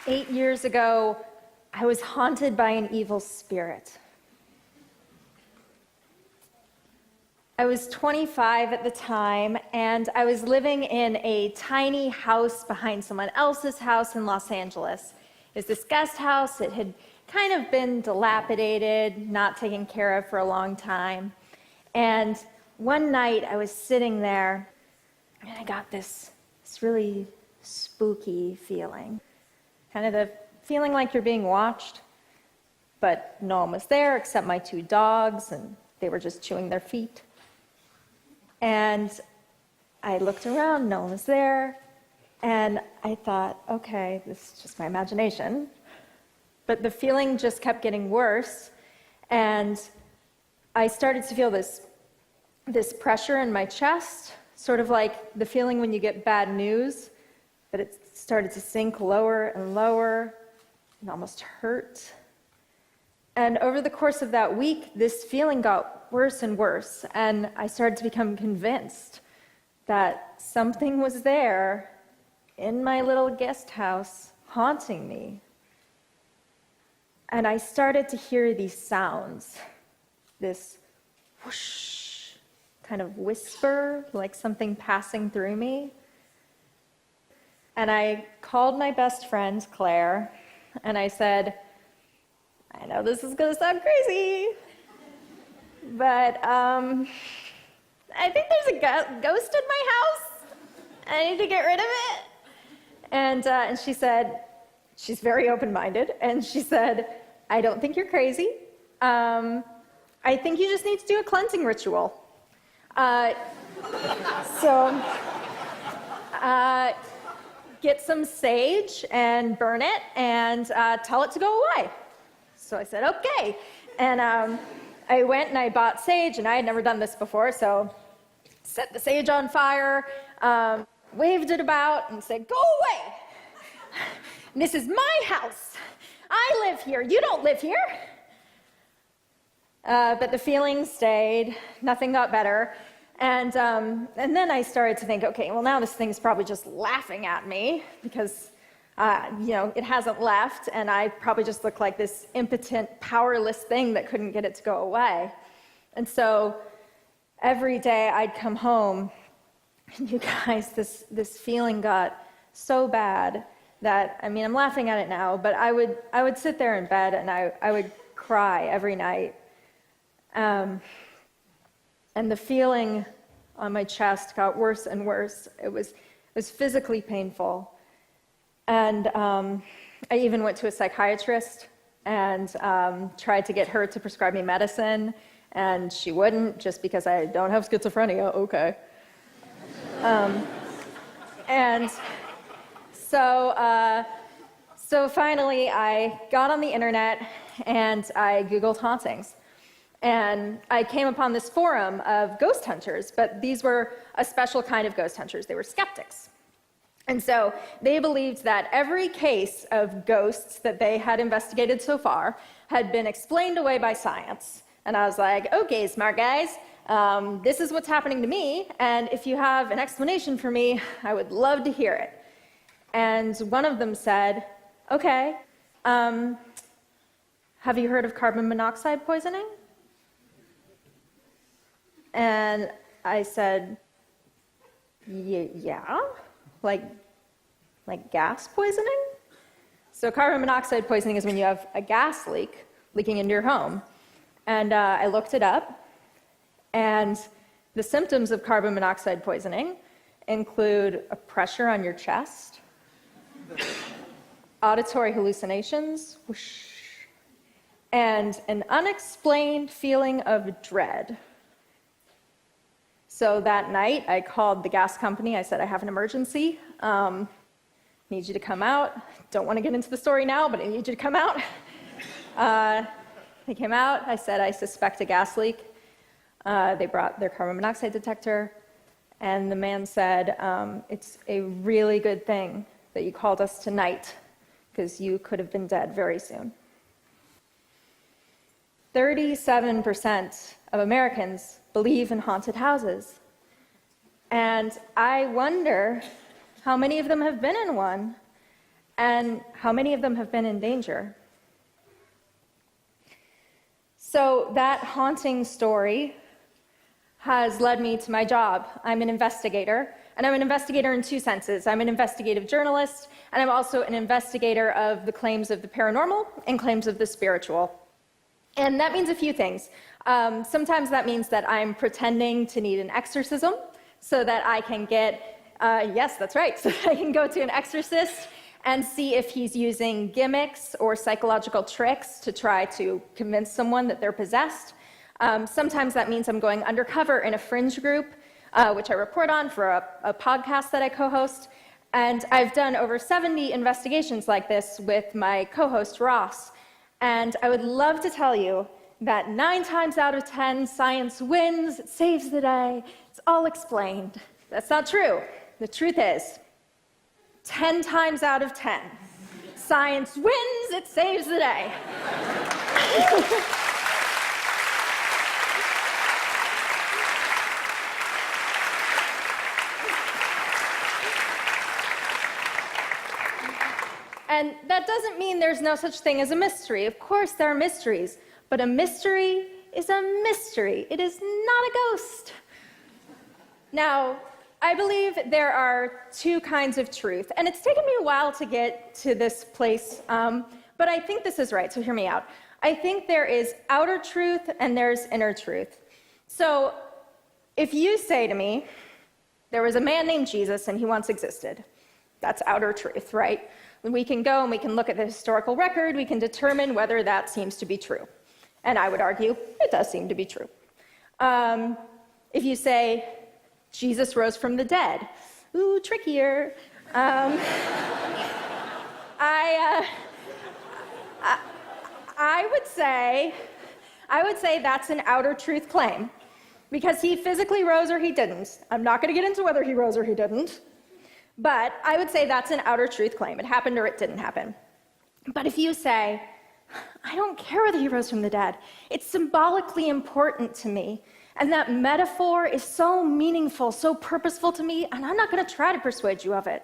8 years ago, I was haunted by an evil spirit. I was 25 at the time, and I was living in a tiny house behind someone else's house in Los Angeles. It was this guest house. It had kind of been dilapidated, not taken care of for a long time. And one night I was sitting there, and I got this really spooky feeling. Kind of the feeling like you're being watched, but no one was there except my 2 dogs, and they were just chewing their feet. And I looked around, no one was there, and I thought, okay, this is just my imagination. But the feeling just kept getting worse, and I started to feel this pressure in my chest, sort of like the feeling when you get bad news, but it started to sink lower and lower and almost hurt. And over the course of that week, this feeling got worse and worse, and I started to become convinced that something was there in my little guest house haunting me. And I started to hear these sounds, this whoosh, kind of whisper, like something passing through me. And I called my best friend, Claire, and I said, I know this is going to sound crazy, but I think there's a ghost in my house. I need to get rid of it. And she said, she's very open-minded, and she said, I don't think you're crazy. I think you just need to do a cleansing ritual. So get some sage and burn it and tell it to go away. So I said, okay. And I went and I bought sage, and I had never done this before, so set the sage on fire, waved it about, and said, go away. This is my house. I live here. You don't live here. But the feeling stayed. Nothing got better. And then I started to think, okay, well, now this thing's probably just laughing at me because, it hasn't left, and I probably just look like this impotent, powerless thing that couldn't get it to go away. And so every day I'd come home, and you guys, this feeling got so bad that, I'm laughing at it now, but I would sit there in bed, and I would cry every night. And the feeling on my chest got worse and worse. It was physically painful. And I even went to a psychiatrist and tried to get her to prescribe me medicine, and she wouldn't, just because I don't have schizophrenia. Okay. And so finally I got on the internet and I Googled hauntings. And I came upon this forum of ghost hunters, but these were a special kind of ghost hunters. They were skeptics. And so they believed that every case of ghosts that they had investigated so far had been explained away by science. And I was like, okay, smart guys, this is what's happening to me, and if you have an explanation for me, I would love to hear it. And one of them said, okay, have you heard of carbon monoxide poisoning? And I said, yeah, like gas poisoning? So carbon monoxide poisoning is when you have a gas leaking into your home. And I looked it up, and the symptoms of carbon monoxide poisoning include a pressure on your chest, auditory hallucinations, whoosh, and an unexplained feeling of dread. So that night, I called the gas company. I said, I have an emergency. Need you to come out. Don't want to get into the story now, but I need you to come out. They came out. I said, I suspect a gas leak. They brought their carbon monoxide detector, and the man said, it's a really good thing that you called us tonight, because you could have been dead very soon. 37% of Americans believe in haunted houses. And I wonder how many of them have been in one. And how many of them have been in danger? So that haunting story has led me to my job. I'm an investigator, and I'm an investigator in two senses. I'm an investigative journalist, and I'm also an investigator of the claims of the paranormal and claims of the spiritual. And that means a few things. Sometimes that means that I'm pretending to need an exorcism so that I can get, yes, that's right, so that I can go to an exorcist and see if he's using gimmicks or psychological tricks to try to convince someone that they're possessed. Sometimes that means I'm going undercover in a fringe group, which I report on for a podcast that I co-host. And I've done over 70 investigations like this with my co-host, Ross. And I would love to tell you that 9 times out of 10, science wins, it saves the day, it's all explained. That's not true. The truth is, 10 times out of 10, science wins, it saves the day. And that doesn't mean there's no such thing as a mystery. Of course, there are mysteries, but a mystery is a mystery. It is not a ghost. Now, I believe there are 2 kinds of truth, and it's taken me a while to get to this place, but I think this is right, so hear me out. I think there is outer truth and there's inner truth. So if you say to me, there was a man named Jesus and he once existed, that's outer truth, right? We can go and we can look at the historical record, we can determine whether that seems to be true. And I would argue, it does seem to be true. If you say, Jesus rose from the dead, ooh, trickier. I would say that's an outer truth claim, because he physically rose or he didn't. I'm not going to get into whether he rose or he didn't. But I would say that's an outer truth claim. It happened or it didn't happen. But if you say, I don't care whether he rose from the dead, it's symbolically important to me, and that metaphor is so meaningful, so purposeful to me, and I'm not going to try to persuade you of it.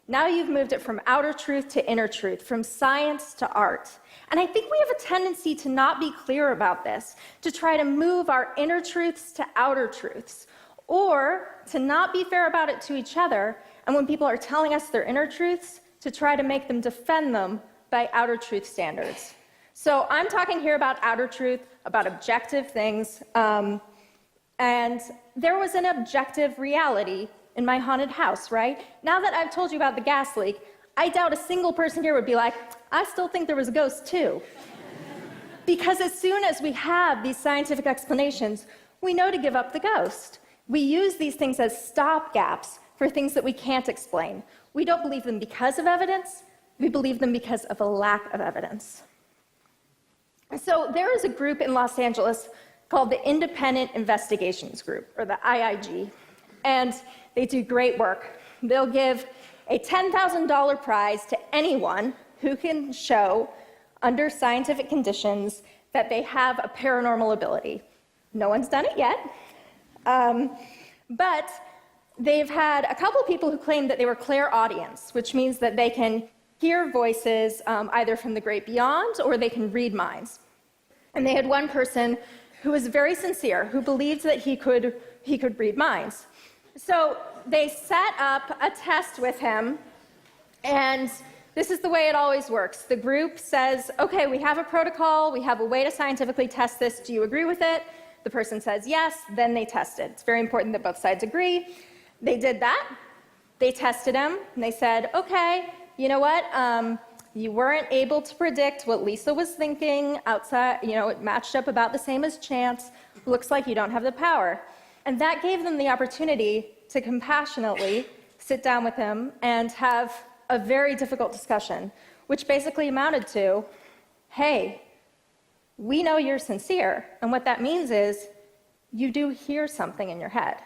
Now you've moved it from outer truth to inner truth, from science to art. And I think we have a tendency to not be clear about this, to try to move our inner truths to outer truths, or to not be fair about it to each other, and when people are telling us their inner truths, to try to make them defend them by outer truth standards. So I'm talking here about outer truth, about objective things, and there was an objective reality in my haunted house, right? Now that I've told you about the gas leak, I doubt a single person here would be like, I still think there was a ghost too. Because as soon as we have these scientific explanations, we know to give up the ghost. We use these things as stopgaps for things that we can't explain. We don't believe them because of evidence, we believe them because of a lack of evidence. So there is a group in Los Angeles called the Independent Investigations Group, or the IIG, and they do great work. They'll give a $10,000 prize to anyone who can show, under scientific conditions, that they have a paranormal ability. No one's done it yet, but they've had a couple of people who claim that they were clairaudience, which means that they can hear voices either from the great beyond or they can read minds. And they had one person who was very sincere, who believed that he could read minds. So they set up a test with him, and this is the way it always works. The group says, okay, we have a protocol, we have a way to scientifically test this, do you agree with it? The person says yes, then they test it. It's very important that both sides agree. They did that, they tested him, and they said, okay, you know what, you weren't able to predict what Lisa was thinking outside, it matched up about the same as chance, looks like you don't have the power. And that gave them the opportunity to compassionately sit down with him and have a very difficult discussion, which basically amounted to, hey, we know you're sincere, and what that means is you do hear something in your head.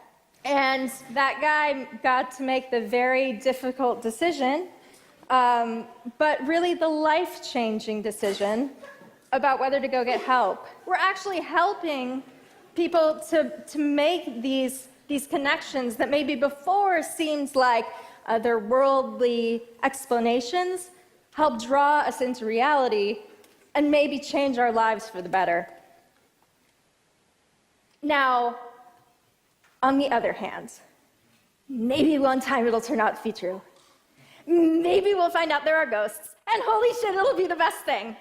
And that guy got to make the very difficult decision, but really the life-changing decision about whether to go get help. We're actually helping people to make these connections that maybe before seemed like otherworldly explanations, help draw us into reality, and maybe change our lives for the better. Now, on the other hand, maybe one time it'll turn out to be true. Maybe we'll find out there are ghosts, and holy shit, it'll be the best thing.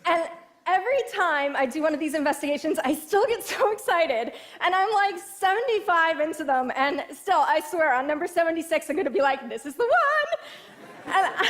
And every time I do one of these investigations, I still get so excited, and I'm like 75 into them, and still, I swear, on number 76, I'm gonna be like, this is the one! And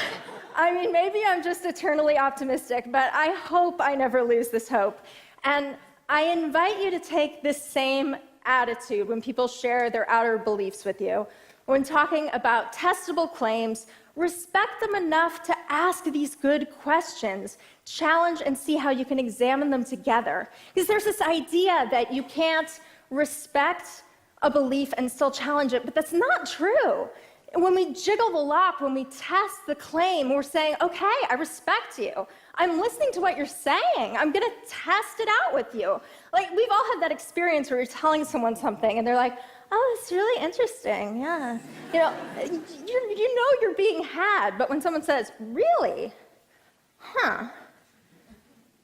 I mean, maybe I'm just eternally optimistic, but I hope I never lose this hope. And I invite you to take this same attitude when people share their outer beliefs with you. When talking about testable claims, respect them enough to ask these good questions, challenge and see how you can examine them together. Because there's this idea that you can't respect a belief and still challenge it, but that's not true. When we jiggle the lock, when we test the claim, we're saying, okay, I respect you. I'm listening to what you're saying. I'm gonna test it out with you. Like, we've all had that experience where you're telling someone something and they're like, oh, it's really interesting, yeah. You know you're being had, but when someone says, really? Huh.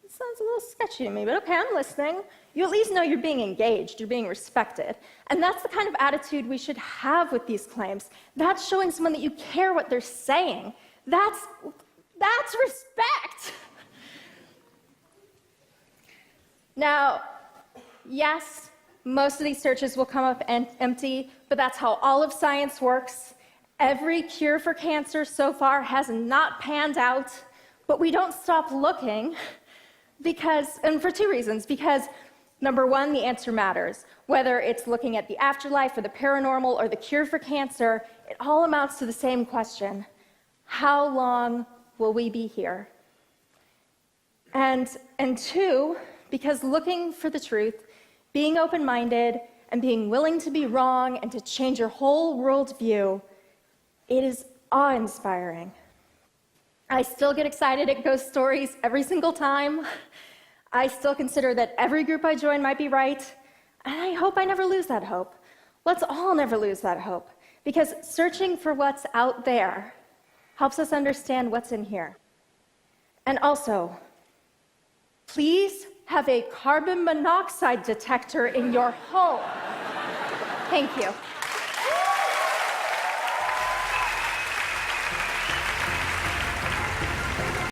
It sounds a little sketchy to me, but okay, I'm listening. You at least know you're being engaged, you're being respected. And that's the kind of attitude we should have with these claims. That's showing someone that you care what they're saying. That's respect. Now, yes, most of these searches will come up empty, but that's how all of science works. Every cure for cancer so far has not panned out, but we don't stop looking and for two reasons. Because number one, the answer matters. Whether it's looking at the afterlife or the paranormal or the cure for cancer, it all amounts to the same question. How long will we be here? And two, because looking for the truth, being open-minded, and being willing to be wrong and to change your whole worldview, it is awe-inspiring. I still get excited at ghost stories every single time. I still consider that every group I join might be right, and I hope I never lose that hope. Let's all never lose that hope, because searching for what's out there helps us understand what's in here. And also, please have a carbon monoxide detector in your home. Thank you.